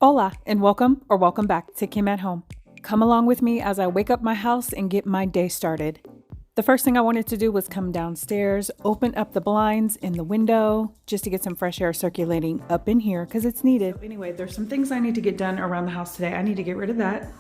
Hola, and welcome back to Kim at Home. Come along with me as I wake up my house and get my day started. The first thing I wanted to do was come downstairs, open up the blinds in the window, just to get some fresh air circulating up in here because it's needed. Anyway, there's some things I need to get done around the house today. I need to get rid of that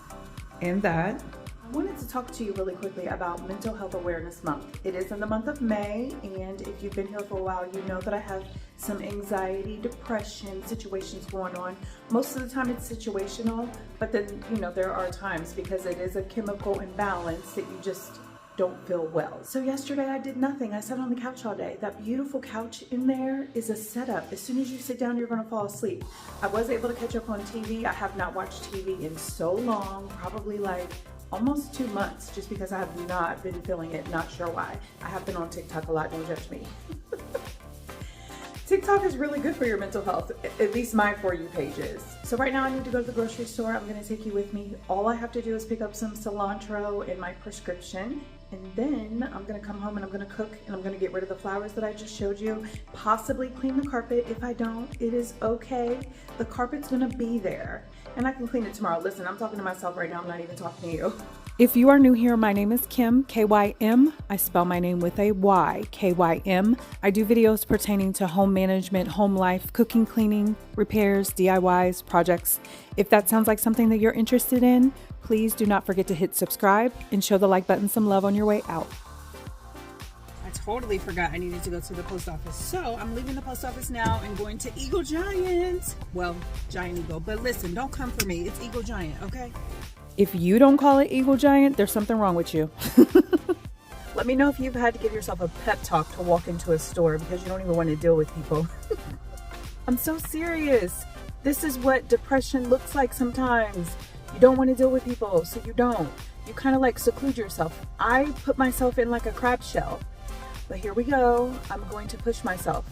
and that. I wanted to talk to you really quickly about Mental Health Awareness Month. It is in the month of May, and if you've been here for a while, you know that I have some anxiety, depression situations going on. Most of the time it's situational, but then, there are times because it is a chemical imbalance that you just don't feel well. So yesterday I did nothing. I sat on the couch all day. That beautiful couch in there is a setup. As soon as you sit down, you're gonna fall asleep. I was able to catch up on TV. I have not watched TV in so long, probably like almost 2 months, just because I have not been feeling it, not sure why. I have been on TikTok a lot, don't judge me. TikTok is really good for your mental health, at least my For You pages. So right now I need to go to the grocery store. I'm gonna take you with me. All I have to do is pick up some cilantro and my prescription, and then I'm gonna come home and I'm gonna cook, and I'm gonna get rid of the flowers that I just showed you, possibly clean the carpet. If I don't, it is okay. The carpet's gonna be there, and I can clean it tomorrow. Listen, I'm talking to myself right now. I'm not even talking to you. If you are new here, my name is Kim, K-Y-M. I spell my name with a Y, K-Y-M. I do videos pertaining to home management, home life, cooking, cleaning, repairs, DIYs, projects. If that sounds like something that you're interested in, please do not forget to hit subscribe and show the like button some love on your way out. I totally forgot I needed to go to the post office. So I'm leaving the post office now and going to Eagle Giant. Well, Giant Eagle, but listen, don't come for me. It's Eagle Giant, okay? If you don't call it Eagle Giant, there's something wrong with you. Let me know if you've had to give yourself a pep talk to walk into a store because you don't even want to deal with people. I'm so serious. This is what depression looks like sometimes. You don't want to deal with people, so you don't. You kind of like seclude yourself. I put myself in like a crab shell. But here we go. I'm going to push myself.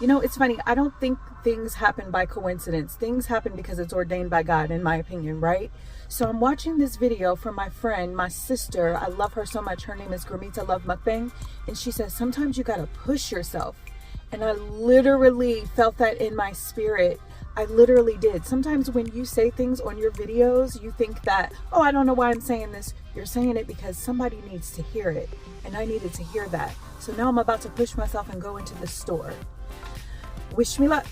It's funny. I don't think things happen by coincidence. Things happen because it's ordained by God, in my opinion, right? So I'm watching this video from my friend, my sister. I love her so much. Her name is Gramita Love Mukbang. And she says, sometimes you got to push yourself. And I literally felt that in my spirit. I literally did. Sometimes when you say things on your videos, you think that, oh, I don't know why I'm saying this. You're saying it because somebody needs to hear it. And I needed to hear that. So now I'm about to push myself and go into the store. Wish me luck.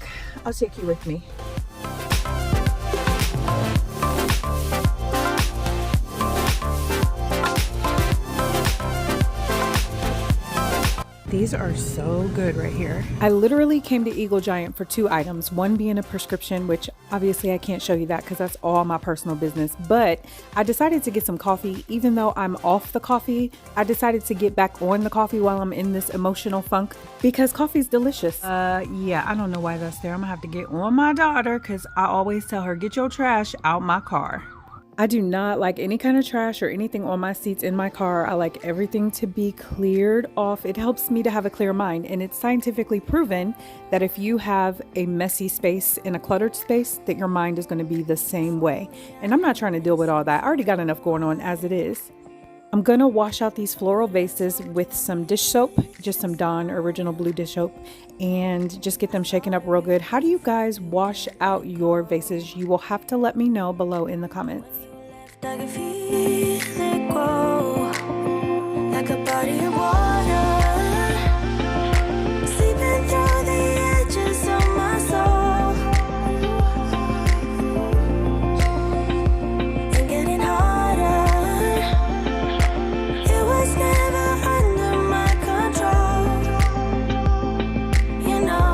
I'll take you with me. These are so good right here. I literally came to Eagle Giant for 2 items, one being a prescription, which obviously I can't show you that because that's all my personal business, but I decided to get some coffee. Even though I'm off the coffee, I decided to get back on the coffee while I'm in this emotional funk because coffee's delicious. Yeah, I don't know why that's there. I'm gonna have to get on my daughter because I always tell her, get your trash out my car. I do not like any kind of trash or anything on my seats in my car. I like everything to be cleared off. It helps me to have a clear mind. And it's scientifically proven that if you have a messy space and a cluttered space, that your mind is going to be the same way. And I'm not trying to deal with all that. I already got enough going on as it is. I'm going to wash out these floral vases with some dish soap, just some Dawn Original Blue dish soap, and just get them shaken up real good. How do you guys wash out your vases? You will have to let me know below in the comments. I can feel it grow like a body of water, seeping through the edges of my soul and getting harder. It was never under my control, you know.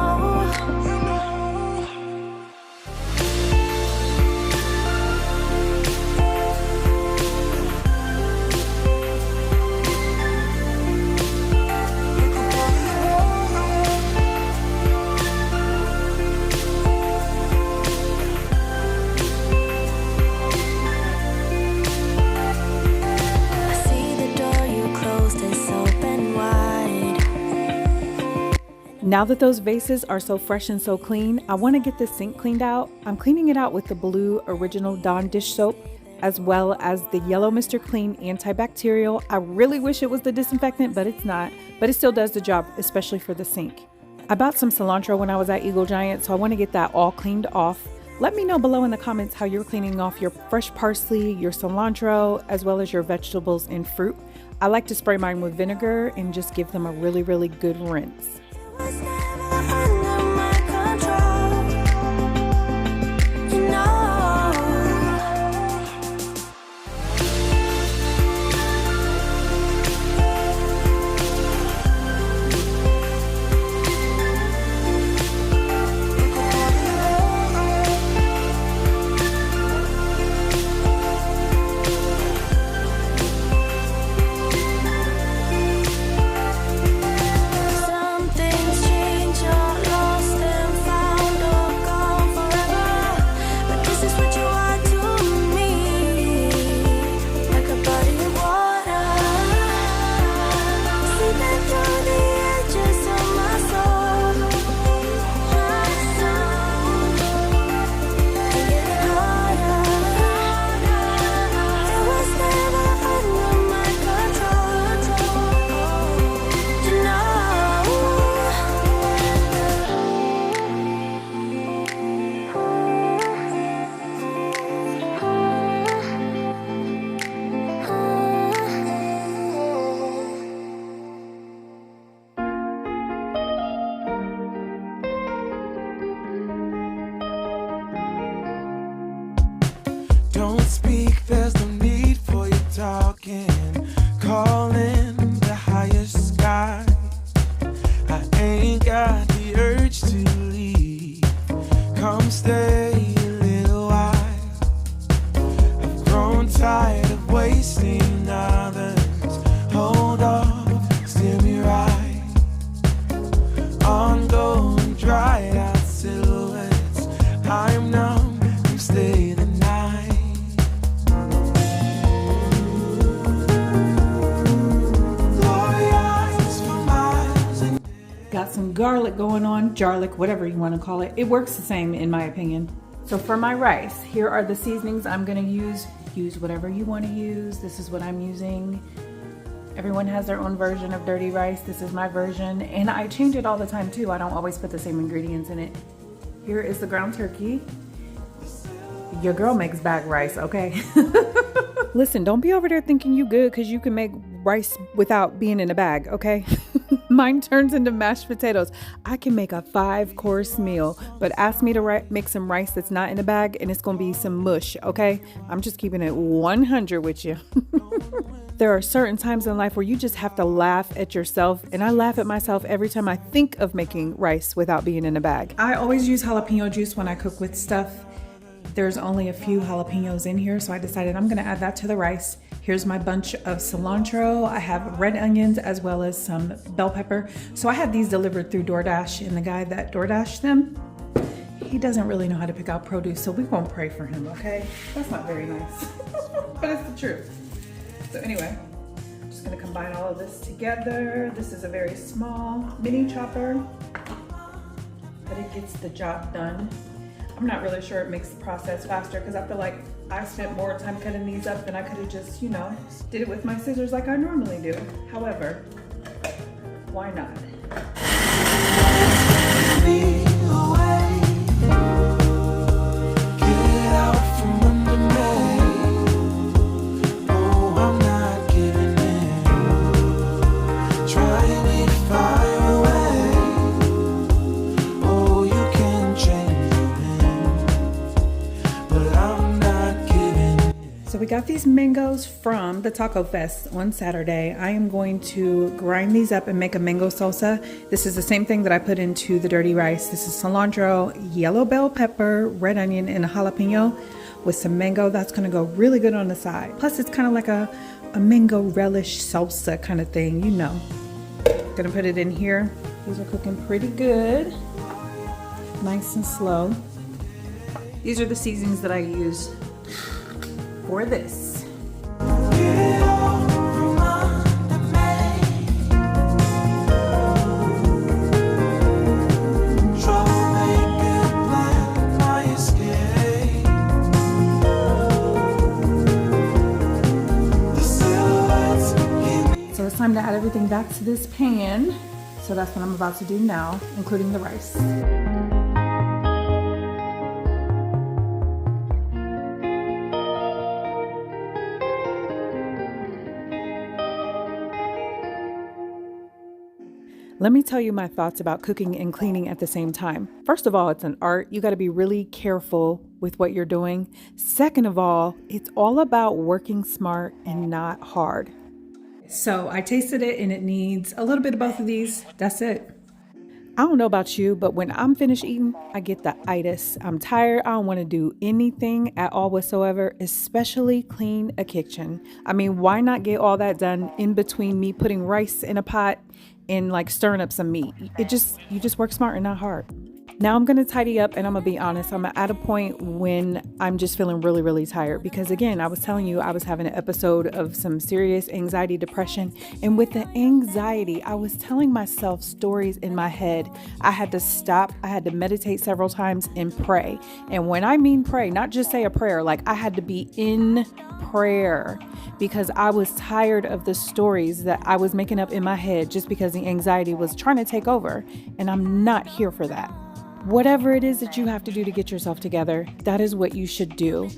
Now that those vases are so fresh and so clean, I want to get this sink cleaned out. I'm cleaning it out with the Blue Original Dawn dish soap, as well as the yellow Mr. Clean antibacterial. I really wish it was the disinfectant, but it's not. But it still does the job, especially for the sink. I bought some cilantro when I was at Eagle Giant, so I want to get that all cleaned off. Let me know below in the comments how you're cleaning off your fresh parsley, your cilantro, as well as your vegetables and fruit. I like to spray mine with vinegar and just give them a really, really good rinse. Don't speak, there's no need for you talking. Calling the highest sky. I ain't got the urge to leave. Come stay a little while. I've grown tired of wasting others. Hold off, steer me right. Ongoing, dried out silhouettes. I'm numb, you stay the night. Got some garlic going on, jarlic, whatever you want to call it. It works the same in my opinion. So for my rice, here are the seasonings I'm going to use. Use whatever you want to use. This is what I'm using. Everyone has their own version of dirty rice. This is my version, and I change it all the time too. I don't always put the same ingredients in it. Here is the ground turkey. Your girl makes bag rice, okay? Listen, don't be over there thinking you good because you can make rice without being in a bag, okay? Mine turns into mashed potatoes. I can make a 5-course meal, but ask me to make some rice that's not in a bag and it's gonna be some mush, okay? I'm just keeping it 100 with you. There are certain times in life where you just have to laugh at yourself, and I laugh at myself every time I think of making rice without being in a bag. I always use jalapeno juice when I cook with stuff. There's only a few jalapenos in here, so I decided I'm gonna add that to the rice. Here's my bunch of cilantro. I have red onions as well as some bell pepper. So I had these delivered through DoorDash, and the guy that DoorDashed them, he doesn't really know how to pick out produce, so we won't pray for him, okay? That's not very nice, but it's the truth. So anyway, I'm just gonna combine all of this together. This is a very small mini chopper, but it gets the job done. I'm not really sure it makes the process faster because I feel like I spent more time cutting these up than I could have just, you know, did it with my scissors like I normally do. However, why not? So we got these mangoes from the Taco Fest on Saturday. I am going to grind these up and make a mango salsa. This is the same thing that I put into the dirty rice. This is cilantro, yellow bell pepper, red onion, and a jalapeno with some mango. That's gonna go really good on the side. Plus it's kind of like a mango relish salsa kind of thing, you know. Gonna put it in here. These are cooking pretty good. Nice and slow. These are the seasonings that I use for this. So it's time to add everything back to this pan. So that's what I'm about to do now, including the rice. Let me tell you my thoughts about cooking and cleaning at the same time. First of all, it's an art. You got to be really careful with what you're doing. Second of all, it's all about working smart and not hard. So I tasted it and it needs a little bit of both of these. That's it. I don't know about you, but when I'm finished eating, I get the itis. I'm tired. I don't want to do anything at all whatsoever, especially clean a kitchen. I mean, why not get all that done in between me putting rice in a pot and like stirring up some meat? You just work smart and not hard. Now I'm going to tidy up, and I'm going to be honest, I'm at a point when I'm just feeling really, really tired because, again, I was telling you I was having an episode of some serious anxiety, depression. And with the anxiety, I was telling myself stories in my head. I had to stop. I had to meditate several times and pray. And when I mean pray, not just say a prayer, like I had to be in prayer because I was tired of the stories that I was making up in my head just because the anxiety was trying to take over. And I'm not here for that. Whatever it is that you have to do to get yourself together, that is what you should do.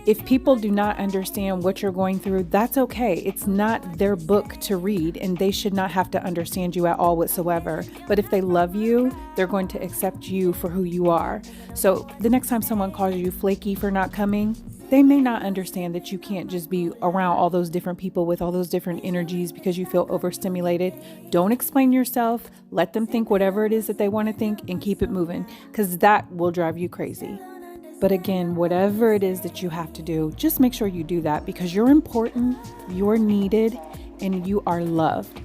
If people do not understand what you're going through, that's okay. It's not their book to read, and they should not have to understand you at all whatsoever. But if they love you, they're going to accept you for who you are. So the next time someone calls you flaky for not coming, they may not understand that you can't just be around all those different people with all those different energies because you feel overstimulated. Don't explain yourself. Let them think whatever it is that they want to think and keep it moving, because that will drive you crazy. But again, whatever it is that you have to do, just make sure you do that because you're important, you're needed, and you are loved.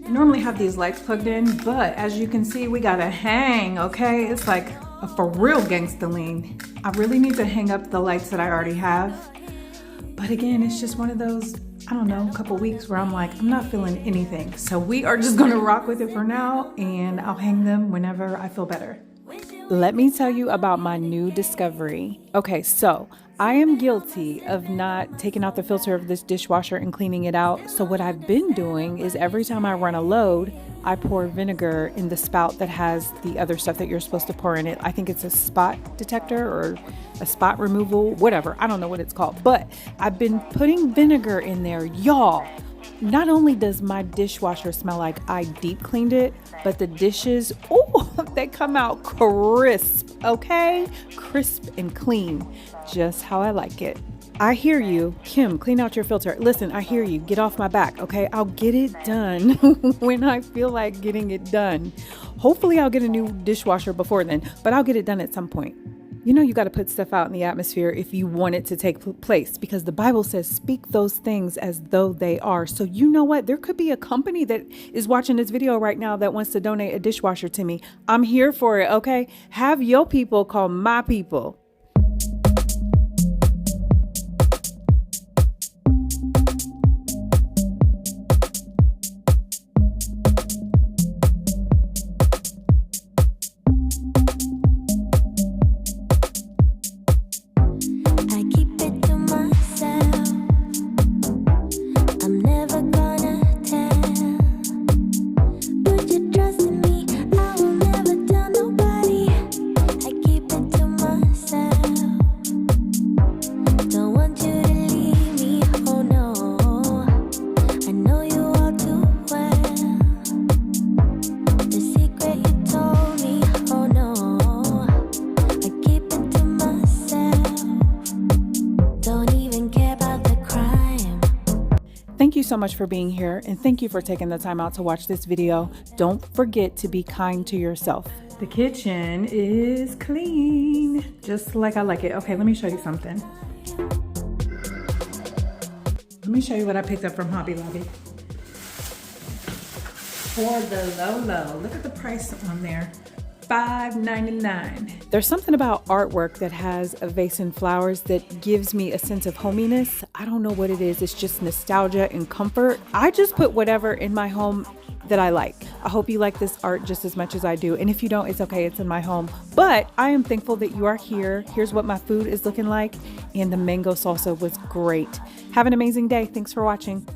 Normally have these lights plugged in, but as you can see, we got a hang, okay? It's like a for real gangsta lean. I really need to hang up the lights that I already have. But again, it's just one of those, I don't know, a couple weeks where I'm like, I'm not feeling anything. So we are just gonna rock with it for now, and I'll hang them whenever I feel better. Let me tell you about my new discovery. Okay, so I am guilty of not taking out the filter of this dishwasher and cleaning it out. So what I've been doing is every time I run a load, I pour vinegar in the spout that has the other stuff that you're supposed to pour in it. I think it's a spot detector or a spot removal, whatever. I don't know what it's called, but I've been putting vinegar in there. Y'all, not only does my dishwasher smell like I deep cleaned it, but the dishes, they come out crisp, okay? Crisp and clean, just how I like it. I hear you. Kim, clean out your filter. Listen, I hear you. Get off my back, okay? I'll get it done when I feel like getting it done. Hopefully I'll get a new dishwasher before then, but I'll get it done at some point. You know, you got to put stuff out in the atmosphere if you want it to take place, because the Bible says, speak those things as though they are. So you know what? There could be a company that is watching this video right now that wants to donate a dishwasher to me. I'm here for it. Okay. Have your people call my people. Thank you so much for being here, and thank you for taking the time out to watch this video. Don't forget to be kind to yourself. The kitchen is clean, just like I like it. Okay, let me show you something. Let me show you what I picked up from Hobby Lobby. For the low, look at the price on there. $5.99. There's something about artwork that has a vase and flowers that gives me a sense of hominess. I don't know what it is. It's just nostalgia and comfort. I just put whatever in my home that I like. I hope you like this art just as much as I do. And if you don't, it's okay. It's in my home. But I am thankful that you are here. Here's what my food is looking like. And the mango salsa was great. Have an amazing day. Thanks for watching.